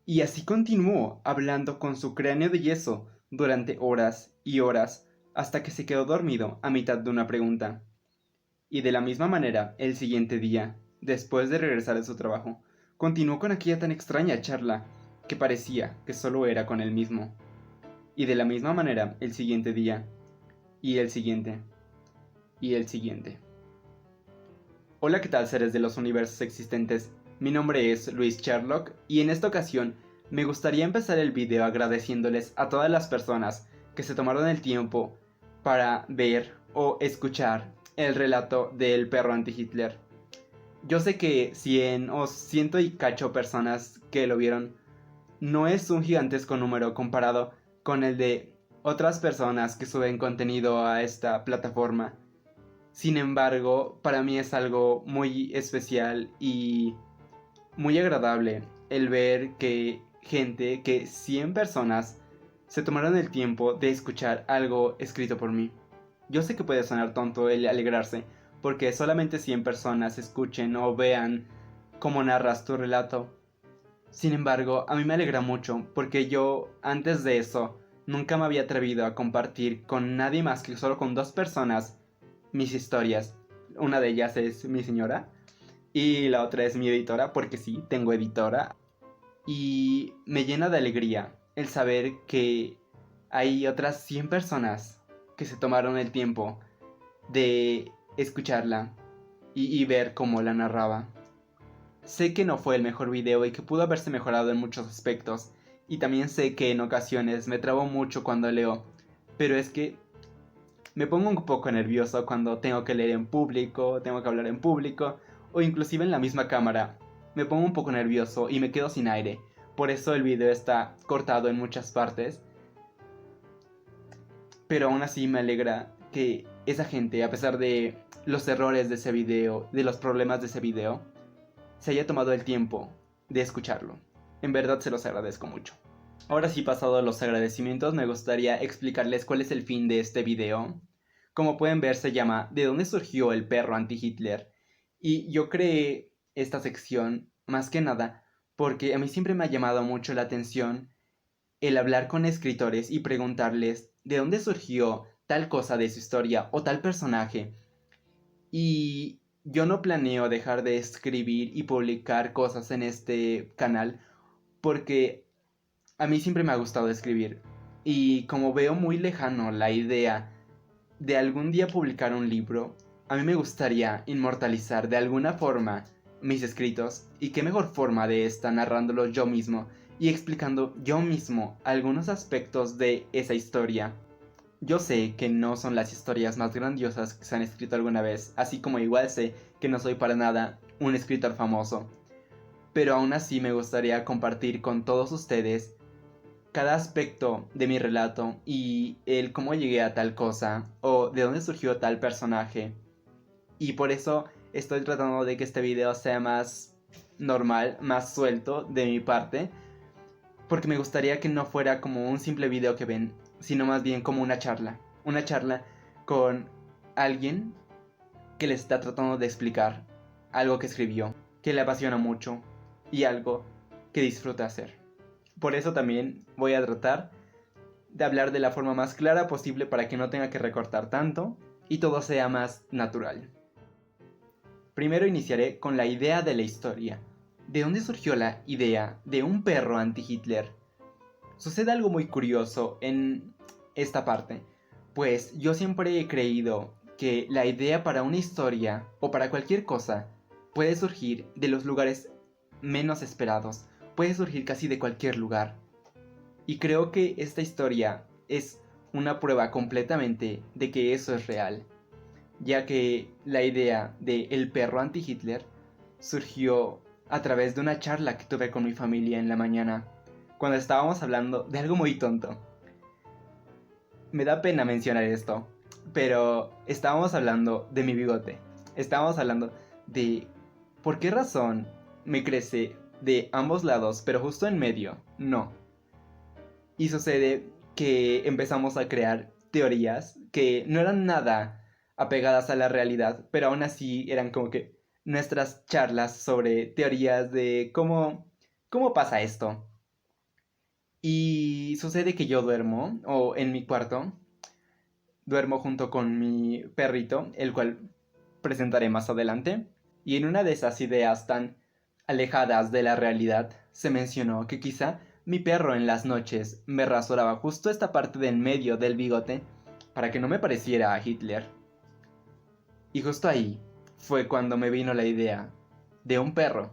Y así continuó hablando con su cráneo de yeso durante horas y horas hasta que se quedó dormido a mitad de una pregunta. Y de la misma manera, el siguiente día, después de regresar de su trabajo, continuó con aquella tan extraña charla que parecía que solo era con él mismo. Y de la misma manera, el siguiente día, y el siguiente, y el siguiente. Hola, ¿qué tal, seres de los universos existentes? Mi nombre es Luis Sherlock y en esta ocasión me gustaría empezar el video agradeciéndoles a todas las personas que se tomaron el tiempo para ver o escuchar el relato del perro anti-Hitler. Yo sé que 100 o ciento y cacho personas que lo vieron no es un gigantesco número comparado con el de otras personas que suben contenido a esta plataforma. Sin embargo, para mí es algo muy especial y muy agradable el ver que gente, que 100 personas, se tomaron el tiempo de escuchar algo escrito por mí. Yo sé que puede sonar tonto el alegrarse, porque solamente 100 personas escuchen o vean cómo narras tu relato. Sin embargo, a mí me alegra mucho, porque yo, antes de eso, nunca me había atrevido a compartir con nadie más que solo con dos personas mis historias. Una de ellas es mi señora y la otra es mi editora, porque sí, tengo editora. Y me llena de alegría el saber que hay otras 100 personas que se tomaron el tiempo de escucharla y ver cómo la narraba. Sé que no fue el mejor video y que pudo haberse mejorado en muchos aspectos. Y también sé que en ocasiones me trabo mucho cuando leo. Pero es que me pongo un poco nervioso cuando tengo que leer en público, tengo que hablar en público o inclusive en la misma cámara. Me pongo un poco nervioso y me quedo sin aire. Por eso el video está cortado en muchas partes. Pero aún así me alegra que esa gente, a pesar de los errores de ese video, de los problemas de ese video, se haya tomado el tiempo de escucharlo. En verdad se los agradezco mucho. Ahora sí, pasado los agradecimientos, me gustaría explicarles cuál es el fin de este video. Como pueden ver, se llama ¿De dónde surgió el perro anti-Hitler? Y yo creé esta sección más que nada porque a mí siempre me ha llamado mucho la atención el hablar con escritores y preguntarles de dónde surgió tal cosa de su historia o tal personaje. Y yo no planeo dejar de escribir y publicar cosas en este canal porque a mí siempre me ha gustado escribir. Y como veo muy lejano la idea de algún día publicar un libro, a mí me gustaría inmortalizar de alguna forma mis escritos, y qué mejor forma de esta narrándolo yo mismo y explicando yo mismo algunos aspectos de esa historia. Yo sé que no son las historias más grandiosas que se han escrito alguna vez, así como igual sé que no soy para nada un escritor famoso, pero aún así me gustaría compartir con todos ustedes cada aspecto de mi relato y el cómo llegué a tal cosa o de dónde surgió tal personaje. Y por eso estoy tratando de que este video sea más normal, más suelto de mi parte, porque me gustaría que no fuera como un simple video que ven, sino más bien como una charla con alguien que le está tratando de explicar algo que escribió, que le apasiona mucho y algo que disfruta hacer. Por eso también voy a tratar de hablar de la forma más clara posible para que no tenga que recortar tanto y todo sea más natural. Primero iniciaré con la idea de la historia. ¿De dónde surgió la idea de un perro anti-Hitler? Sucede algo muy curioso en esta parte, pues yo siempre he creído que la idea para una historia o para cualquier cosa puede surgir de los lugares menos esperados, puede surgir casi de cualquier lugar. Y creo que esta historia es una prueba completamente de que eso es real, ya que la idea de el perro anti-Hitler surgió a través de una charla que tuve con mi familia en la mañana, cuando estábamos hablando de algo muy tonto. Me da pena mencionar esto, pero estábamos hablando de mi bigote. Estábamos hablando de por qué razón me crece de ambos lados, pero justo en medio, no. Y sucede que empezamos a crear teorías que no eran nada apegadas a la realidad, pero aún así eran como que nuestras charlas sobre teorías de cómo pasa esto. Y sucede que yo duermo, o en mi cuarto, duermo junto con mi perrito, el cual presentaré más adelante. Y en una de esas ideas tan alejadas de la realidad, se mencionó que quizá mi perro en las noches me rasuraba justo esta parte de en medio del bigote para que no me pareciera a Hitler. Y justo ahí fue cuando me vino la idea de un perro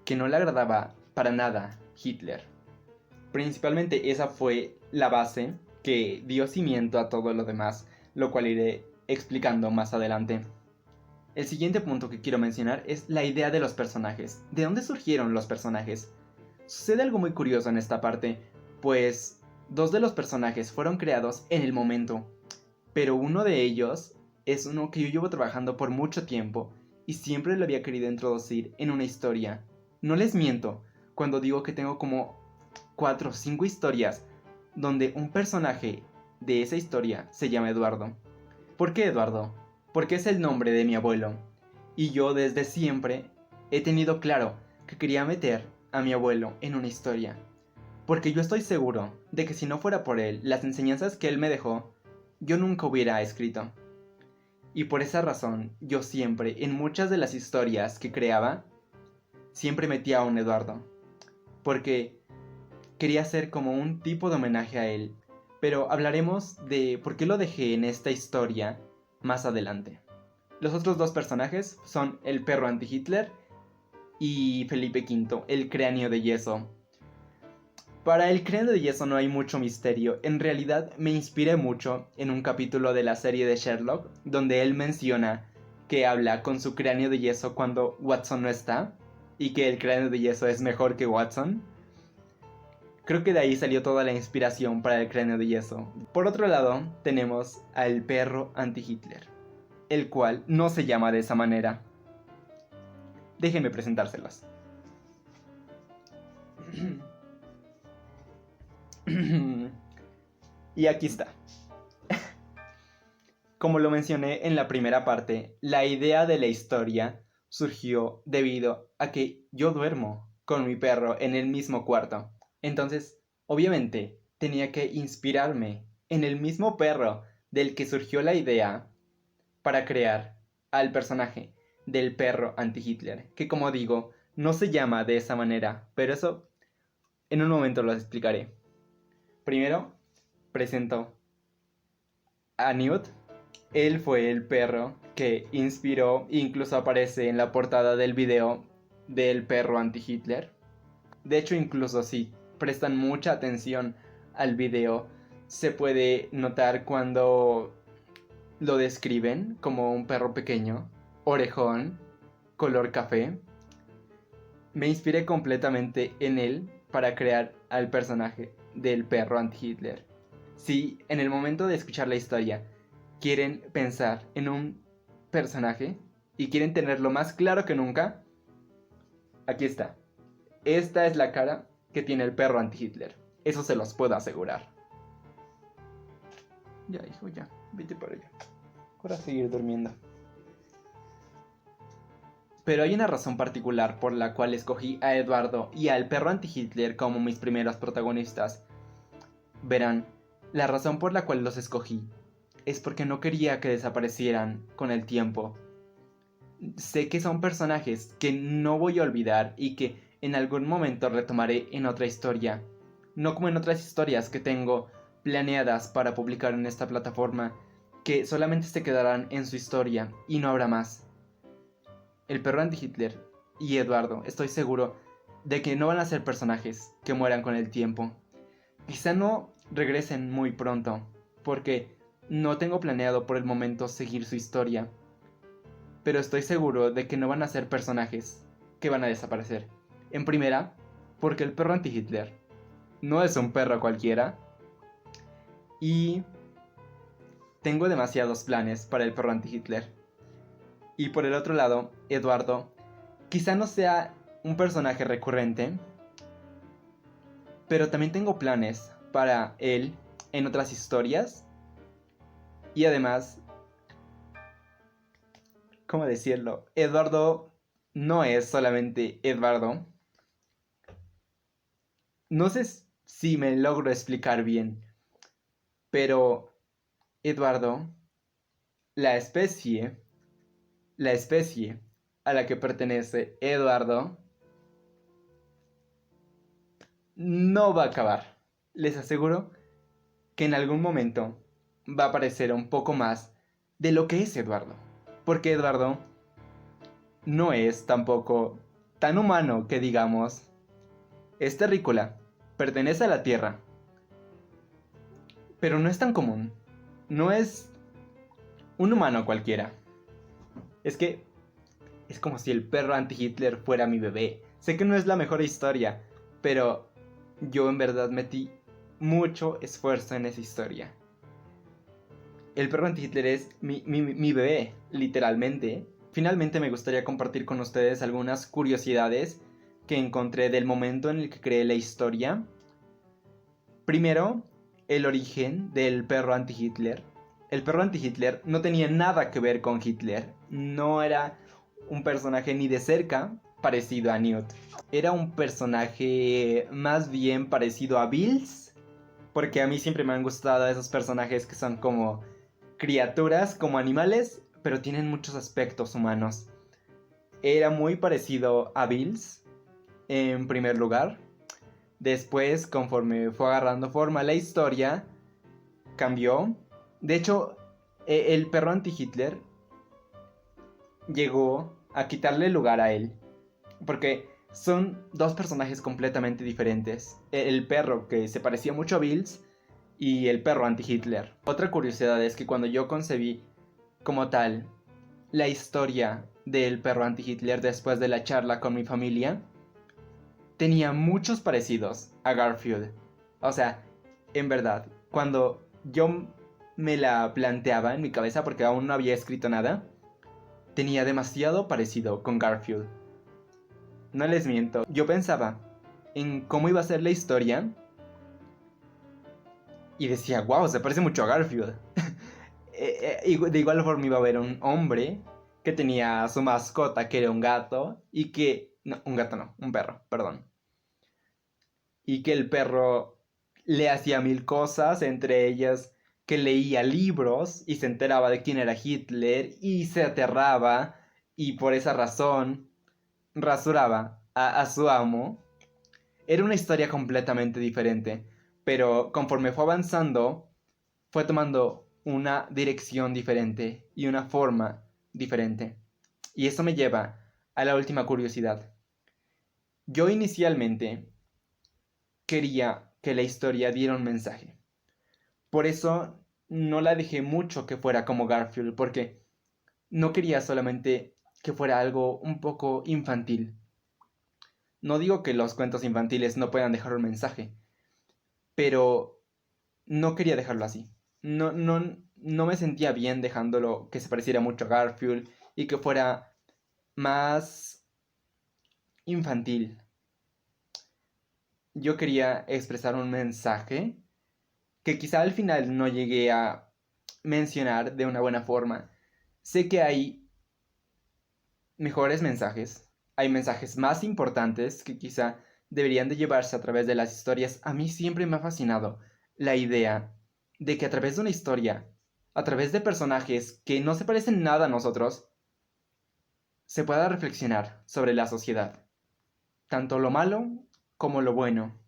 que no le agradaba para nada Hitler. Principalmente esa fue la base que dio cimiento a todo lo demás, lo cual iré explicando más adelante. El siguiente punto que quiero mencionar es la idea de los personajes. ¿De dónde surgieron los personajes? Sucede algo muy curioso en esta parte, pues dos de los personajes fueron creados en el momento, pero uno de ellos es uno que yo llevo trabajando por mucho tiempo y siempre lo había querido introducir en una historia. No les miento cuando digo que tengo como 4 o 5 historias donde un personaje de esa historia se llama Eduardo. ¿Por qué Eduardo? Porque es el nombre de mi abuelo. Y yo desde siempre he tenido claro que quería meter a mi abuelo en una historia. Porque yo estoy seguro de que si no fuera por él, las enseñanzas que él me dejó, yo nunca hubiera escrito. Y por esa razón, yo siempre, en muchas de las historias que creaba, siempre metía a un Eduardo. Porque quería hacer como un tipo de homenaje a él. Pero hablaremos de por qué lo dejé en esta historia más adelante. Los otros dos personajes son el perro anti-Hitler y Felipe V, el cráneo de yeso. Para el cráneo de yeso no hay mucho misterio. En realidad me inspiré mucho en un capítulo de la serie de Sherlock, donde él menciona que habla con su cráneo de yeso cuando Watson no está, y que el cráneo de yeso es mejor que Watson. Creo que de ahí salió toda la inspiración para el cráneo de yeso. Por otro lado, tenemos al perro anti-Hitler, el cual no se llama de esa manera. Déjenme presentárselos. Y aquí está. Como lo mencioné en la primera parte, la idea de la historia surgió debido a que yo duermo con mi perro en el mismo cuarto. Entonces, obviamente, tenía que inspirarme en el mismo perro del que surgió la idea para crear al personaje del perro anti-Hitler, que como digo, no se llama de esa manera, pero eso en un momento lo explicaré. Primero, presento a Newt. Él fue el perro que inspiró, incluso aparece en la portada del video del perro anti-Hitler. De hecho, incluso si prestan mucha atención al video, se puede notar cuando lo describen como un perro pequeño, orejón, color café. Me inspiré completamente en él para crear al personaje del perro anti-Hitler. Si en el momento de escuchar la historia quieren pensar en un personaje y quieren tenerlo más claro que nunca, aquí está. Esta es la cara que tiene el perro anti-Hitler. Eso se los puedo asegurar. Ya, hijo, ya. Vete para allá. Para seguir durmiendo. Pero hay una razón particular por la cual escogí a Eduardo y al perro anti-Hitler como mis primeros protagonistas. Verán, la razón por la cual los escogí es porque no quería que desaparecieran con el tiempo. Sé que son personajes que no voy a olvidar y que en algún momento retomaré en otra historia. No como en otras historias que tengo planeadas para publicar en esta plataforma, que solamente se quedarán en su historia y no habrá más. El perro anti-Hitler y Eduardo, estoy seguro de que no van a ser personajes que mueran con el tiempo. Quizá no regresen muy pronto, porque no tengo planeado por el momento seguir su historia. Pero estoy seguro de que no van a ser personajes que van a desaparecer. En primera, porque el perro anti-Hitler no es un perro cualquiera. Y tengo demasiados planes para el perro anti-Hitler. Y por el otro lado, Eduardo quizá no sea un personaje recurrente, pero también tengo planes para él en otras historias. Y además, ¿cómo decirlo? Eduardo no es solamente Eduardo. No sé si me logro explicar bien. Pero, Eduardo, la especie, la especie a la que pertenece Eduardo, no va a acabar. Les aseguro que en algún momento va a aparecer un poco más de lo que es Eduardo. Porque Eduardo no es tampoco tan humano que digamos. Es terrícola, pertenece a la Tierra, pero no es tan común. No es un humano cualquiera. Es que es como si el perro anti-Hitler fuera mi bebé. Sé que no es la mejor historia, pero yo en verdad metí mucho esfuerzo en esa historia. El perro anti-Hitler es mi bebé, literalmente. Finalmente me gustaría compartir con ustedes algunas curiosidades que encontré del momento en el que creé la historia. Primero, el origen del perro anti-Hitler. El perro anti-Hitler no tenía nada que ver con Hitler. No era un personaje ni de cerca parecido a Newt. Era un personaje más bien parecido a Bills. Porque a mí siempre me han gustado esos personajes que son como criaturas, como animales, pero tienen muchos aspectos humanos. Era muy parecido a Bills, en primer lugar. Después, conforme fue agarrando forma la historia, cambió. De hecho, el perro anti-Hitler llegó a quitarle lugar a él. Porque son dos personajes completamente diferentes. El perro que se parecía mucho a Bills y el perro anti-Hitler. Otra curiosidad es que cuando yo concebí como tal la historia del perro anti-Hitler después de la charla con mi familia, tenía muchos parecidos a Garfield. O sea, en verdad, cuando yo me la planteaba en mi cabeza, porque aún no había escrito nada, tenía demasiado parecido con Garfield. No les miento, yo pensaba en cómo iba a ser la historia y decía, wow, se parece mucho a Garfield. Y de igual forma iba a haber un hombre que tenía su mascota, que era un gato, y que... No, un gato no, un perro, perdón. Y que el perro le hacía mil cosas, entre ellas que leía libros y se enteraba de quién era Hitler y se aterraba y por esa razón rasuraba a su amo. Era una historia completamente diferente, pero conforme fue avanzando, fue tomando una dirección diferente y una forma diferente. Y eso me lleva a la última curiosidad. Yo inicialmente quería que la historia diera un mensaje. Por eso no la dejé mucho que fuera como Garfield, porque no quería solamente que fuera algo un poco infantil. No digo que los cuentos infantiles no puedan dejar un mensaje, pero no quería dejarlo así. No me sentía bien dejándolo que se pareciera mucho a Garfield y que fuera más infantil. Yo quería expresar un mensaje que quizá al final no llegué a mencionar de una buena forma. Sé que hay mejores mensajes, hay mensajes más importantes que quizá deberían de llevarse a través de las historias. A mí siempre me ha fascinado la idea de que a través de una historia, a través de personajes que no se parecen nada a nosotros, se pueda reflexionar sobre la sociedad, tanto lo malo como lo bueno.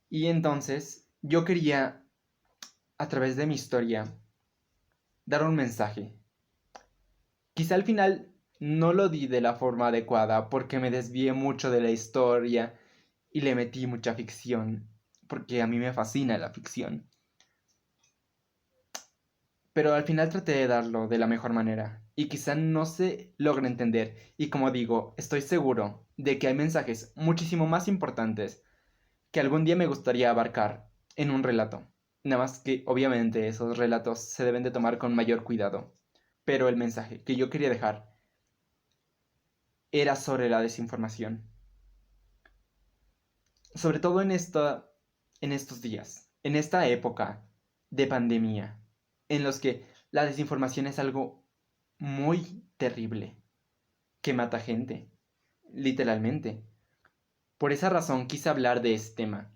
Y entonces yo quería, a través de mi historia, dar un mensaje. Quizá al final no lo di de la forma adecuada porque me desvié mucho de la historia y le metí mucha ficción, porque a mí me fascina la ficción. Pero al final traté de darlo de la mejor manera y quizá no se logre entender. Y como digo, estoy seguro de que hay mensajes muchísimo más importantes que algún día me gustaría abarcar en un relato. Nada más que obviamente esos relatos se deben de tomar con mayor cuidado. Pero el mensaje que yo quería dejar era sobre la desinformación. Sobre todo en estos días, en esta época de pandemia, en los que la desinformación es algo muy terrible, que mata gente, literalmente. Por esa razón quise hablar de este tema,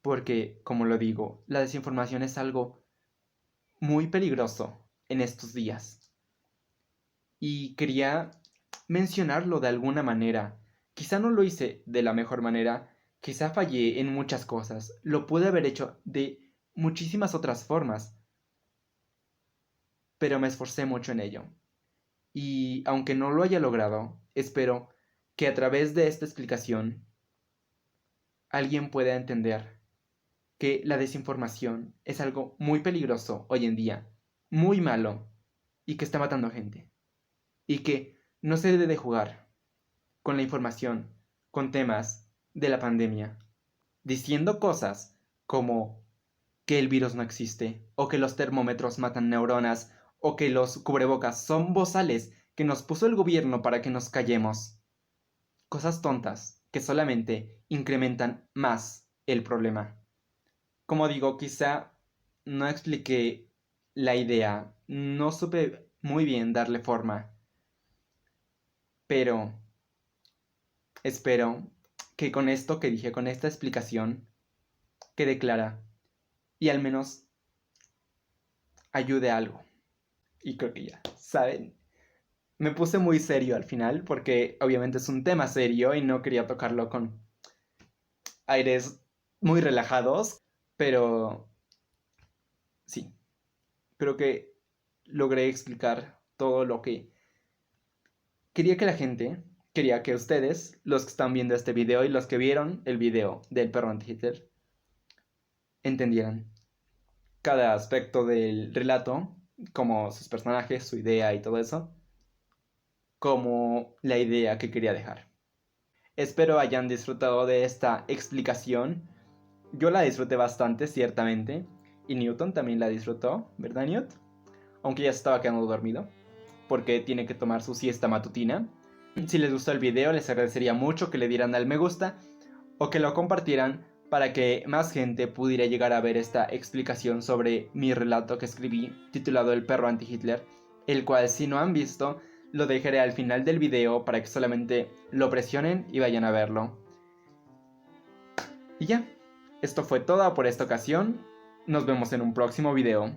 porque, como lo digo, la desinformación es algo muy peligroso en estos días. Y quería mencionarlo de alguna manera. Quizá no lo hice de la mejor manera, quizá fallé en muchas cosas, lo pude haber hecho de muchísimas otras formas, pero me esforcé mucho en ello. Y aunque no lo haya logrado, espero que a través de esta explicación alguien pueda entender que la desinformación es algo muy peligroso hoy en día, muy malo, y que está matando gente. Y que no se debe de jugar con la información, con temas de la pandemia, diciendo cosas como que el virus no existe, o que los termómetros matan neuronas, o que los cubrebocas son bozales que nos puso el gobierno para que nos callemos. Cosas tontas que solamente incrementan más el problema. Como digo, quizá no expliqué la idea, no supe muy bien darle forma, pero espero que con esto que dije, con esta explicación, quede clara y al menos ayude a algo. Y creo que ya, ¿saben? Me puse muy serio al final porque obviamente es un tema serio y no quería tocarlo con aires muy relajados, pero sí, creo que logré explicar todo lo que quería que la gente, quería que ustedes, los que están viendo este video y los que vieron el video del perro anti-Hitler, entendieran cada aspecto del relato, como sus personajes, su idea y todo eso, como la idea que quería dejar. Espero hayan disfrutado de esta explicación. Yo la disfruté bastante, ciertamente, y Newton también la disfrutó, ¿verdad, Newt? Aunque ya se estaba quedando dormido, porque tiene que tomar su siesta matutina. Si les gustó el video, les agradecería mucho que le dieran al me gusta o que lo compartieran para que más gente pudiera llegar a ver esta explicación sobre mi relato que escribí titulado El perro anti-Hitler, el cual si no han visto lo dejaré al final del video para que solamente lo presionen y vayan a verlo. Y ya, esto fue todo por esta ocasión, nos vemos en un próximo video.